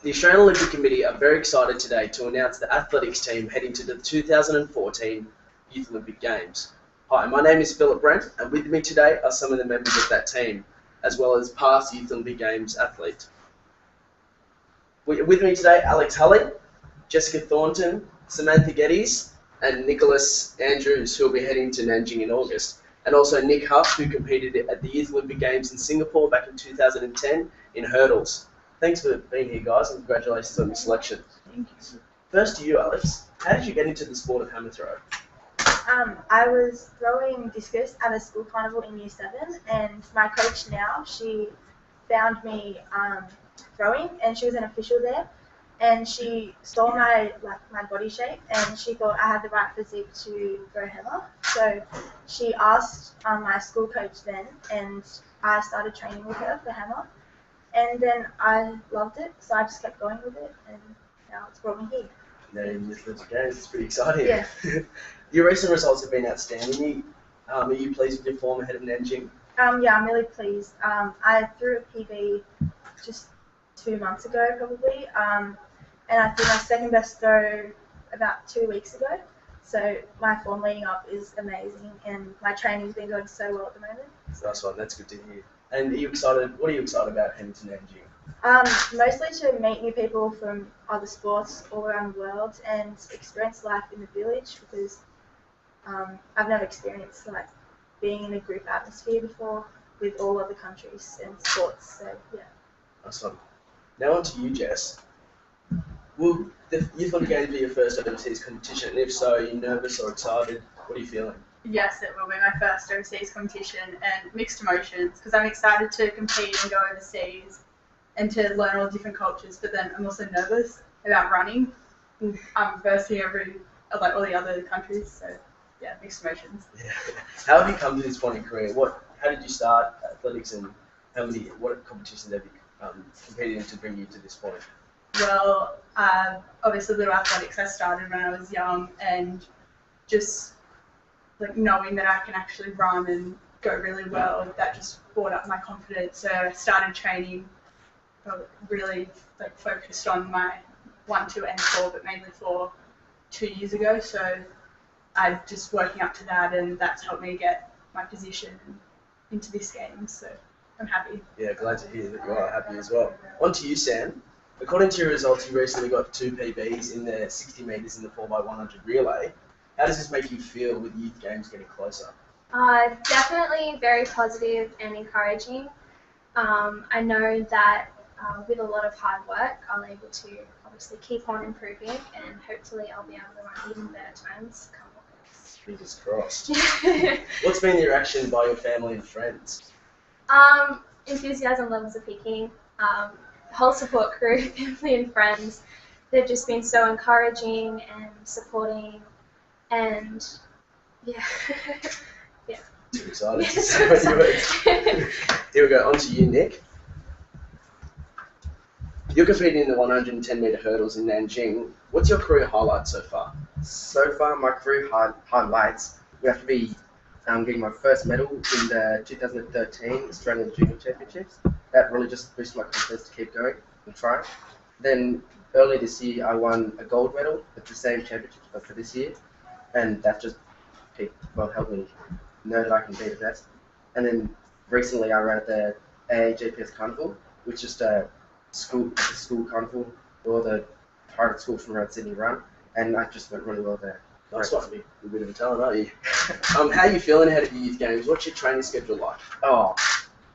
The Australian Olympic Committee are very excited today to announce the athletics team heading to the 2014 Youth Olympic Games. Hi, my name is Philip Brent, and with me today are some of the members of that team, as well as past Youth Olympic Games athletes. With me today, Alex Hulley, Jessica Thornton, Samantha Geddes, and Nicholas Andrews, who will be heading to Nanjing in August, and also Nick Huff, who competed at the Youth Olympic Games in Singapore back in 2010 in hurdles. Thanks for being here, guys, and congratulations on your selection. Thank you. First to you, Alex. How did you get into the sport of hammer throw? I was throwing discus at a school carnival in Year 7, and my coach now, she found me throwing, and she was an official there, and she saw my body shape, and she thought I had the right physique to throw hammer. So she asked my school coach then, and I started training with her for hammer, and then I loved it, so I just kept going with it, and now it's brought me here. Now in Youth Olympic Games, it's pretty exciting. Yeah. Your recent results have been outstanding. Are you pleased with your form ahead of Nanjing? Yeah, I'm really pleased. I threw a PB just 2 months ago, probably, and I threw my second best throw about 2 weeks ago. So my form leading up is amazing, and my training's been going so well at the moment. Nice one. That's good to hear. And are you excited? What are you excited about heading to Nanjing? Mostly to meet new people from other sports all around the world and experience life in the village, because I've never experienced being in a group atmosphere before with all other countries and sports. So yeah. Nice one. Now on to you, Jess. Will the Youth Olympic Games be your first overseas competition? And if so, are you nervous or excited? What are you feeling? Yes, it will be my first overseas competition, and mixed emotions, because I'm excited to compete and go overseas and to learn all different cultures, but then I'm also nervous about running. I'm versing all the other countries, so yeah, mixed emotions. Yeah. How have you come to this point in career? How did you start athletics, and what competitions have you competed in to bring you to this point? Well, obviously little athletics I started when I was young, and just knowing that I can actually run and go really well, that just brought up my confidence. So I started training, really focused on my 1, 2 and 4, but mainly 4 2 years ago. So I'm just working up to that, and that's helped me get my position into this game. So I'm happy. Yeah, glad to hear that you are happy as well. On to you, Sam. According to your results, you recently got 2 PBs in the 60 metres in the 4x100 relay. How does this make you feel with youth games getting closer? Definitely very positive and encouraging. I know that with a lot of hard work, I'm able to obviously keep on improving, and hopefully I'll be able to run even better times come August. Fingers crossed. What's been the reaction by your family and friends? Enthusiasm levels are peaking. The whole support crew, family and friends, they've just been so encouraging and supporting, and yeah. Yeah. Too excited to say what you words. Here we go, on to you, Nick. You're competing in the 110 metre hurdles in Nanjing. What's your career highlight so far? So far, my career highlights would have to be getting my first medal in the 2013 Australian Junior Championships. That really just boosted my confidence to keep going and try. Then earlier this year, I won a gold medal at the same championships, but for this year, and that just helped me know that I can be the best. And then recently, I ran at the AAGPS Carnival, which is a school carnival where all the private schools from around Sydney run, and I just went really well there. Nice one. You're a bit of a talent, aren't you? How are you feeling ahead of your youth games? What's your training schedule like? Oh,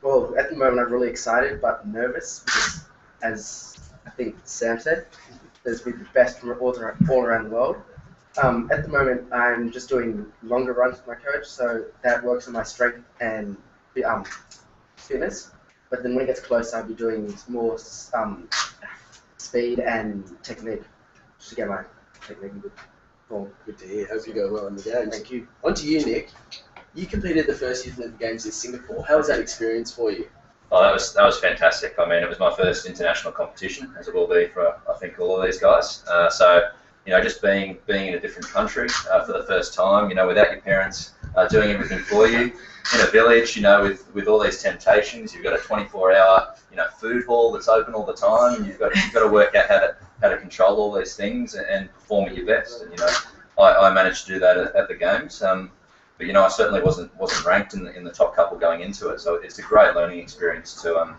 well, at the moment I'm really excited but nervous because, as I think Sam said, there's been the best from all around the world. At the moment I'm just doing longer runs with my coach, so that works on my strength and fitness. But then when it gets closer, I'll be doing more speed and technique just to get my technique in good form. Good to hear. Hope you go well in the games. Thank you. On to you, Nick. You competed the first Youth Olympic Games in Singapore. How was that experience for you? Oh, that was fantastic. I mean, it was my first international competition, as it will be for I think all of these guys. So just being in a different country for the first time, without your parents doing everything for you. In a village, with all these temptations, you've got a 24-hour, food hall that's open all the time, and you've got to work out how to control all these things and perform at your best. And I managed to do that at the games. But I certainly wasn't ranked in the top couple going into it. So it's a great learning experience to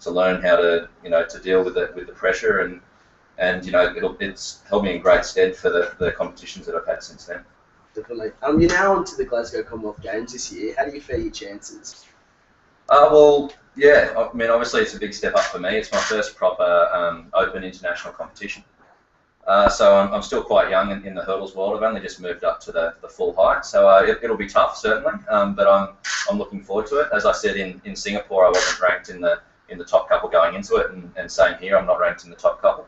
learn how to to deal with the pressure and it's held me in great stead for the competitions that I've had since then. Definitely. You're now on to the Glasgow Commonwealth Games this year. How do you fare your chances? Well, yeah. I mean, obviously it's a big step up for me. It's my first proper open international competition. So I'm still quite young in the hurdles world. I've only just moved up to the full height, so it'll be tough certainly. But I'm looking forward to it. As I said in Singapore, I wasn't ranked in the top couple going into it, and same here, I'm not ranked in the top couple.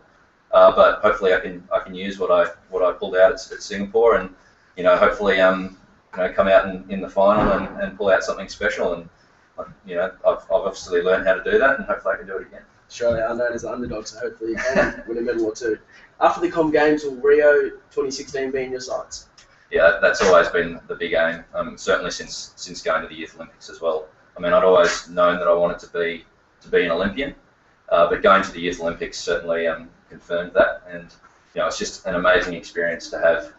But hopefully I can use what I pulled out at Singapore, and hopefully come out in the final and pull out something special. And I've obviously learned how to do that, and hopefully I can do it again. Australia are known as the underdog, so hopefully you can win a medal or two. After the Com Games, will Rio 2016 be in your sights? Yeah, that's always been the big aim. Certainly since going to the Youth Olympics as well. I mean, I'd always known that I wanted to be an Olympian, but going to the Youth Olympics certainly confirmed that. And it's just an amazing experience to have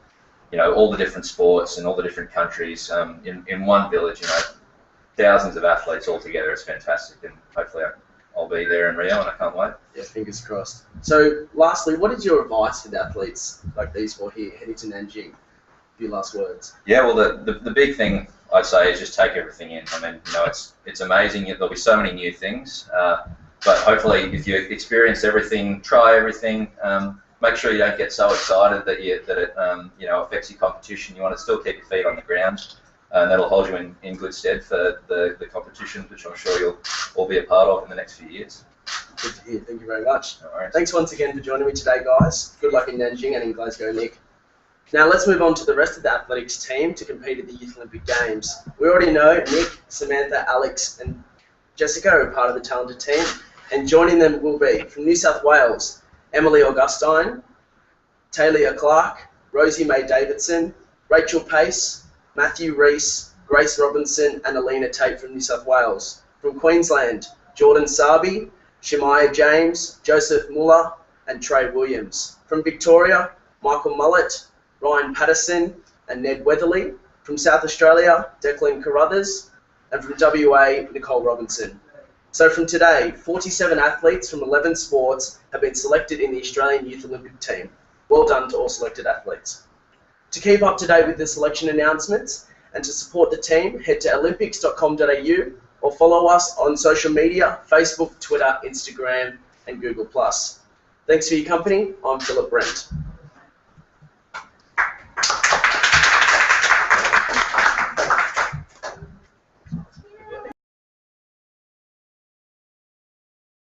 all the different sports and all the different countries in one village. Thousands of athletes all together. It's fantastic, and hopefully I'll be there in Rio, and I can't wait. Yeah, fingers crossed. So, lastly, what is your advice to the athletes like these four here heading to Nanjing? A few last words. Yeah, well, the big thing I'd say is just take everything in. I mean, it's amazing. There'll be so many new things, but hopefully, if you experience everything, try everything. Make sure you don't get so excited that it affects your competition. You want to still keep your feet on the ground. And that'll hold you in good stead for the competitions, which I'm sure you'll all be a part of in the next few years. Good to hear. Thank you very much. No worries. Thanks once again for joining me today, guys. Good luck in Nanjing and in Glasgow, Nick. Now let's move on to the rest of the athletics team to compete at the Youth Olympic Games. We already know Nick, Samantha, Alex and Jessica are part of the talented team, and joining them will be from New South Wales, Emily Augustine, Talia Clark, Rosie May Davidson, Rachel Pace, Matthew Reese, Grace Robinson and Alina Tate from New South Wales. From Queensland, Jordan Sabi, Shemaiah James, Joseph Muller and Trey Williams. From Victoria, Michael Mullett, Ryan Patterson and Ned Weatherly. From South Australia, Declan Carruthers. And from WA, Nicole Robinson. So from today, 47 athletes from 11 sports have been selected in the Australian Youth Olympic team. Well done to all selected athletes. To keep up to date with the selection announcements and to support the team, head to olympics.com.au or follow us on social media, Facebook, Twitter, Instagram and Google+. Thanks for your company. I'm Philip Brent.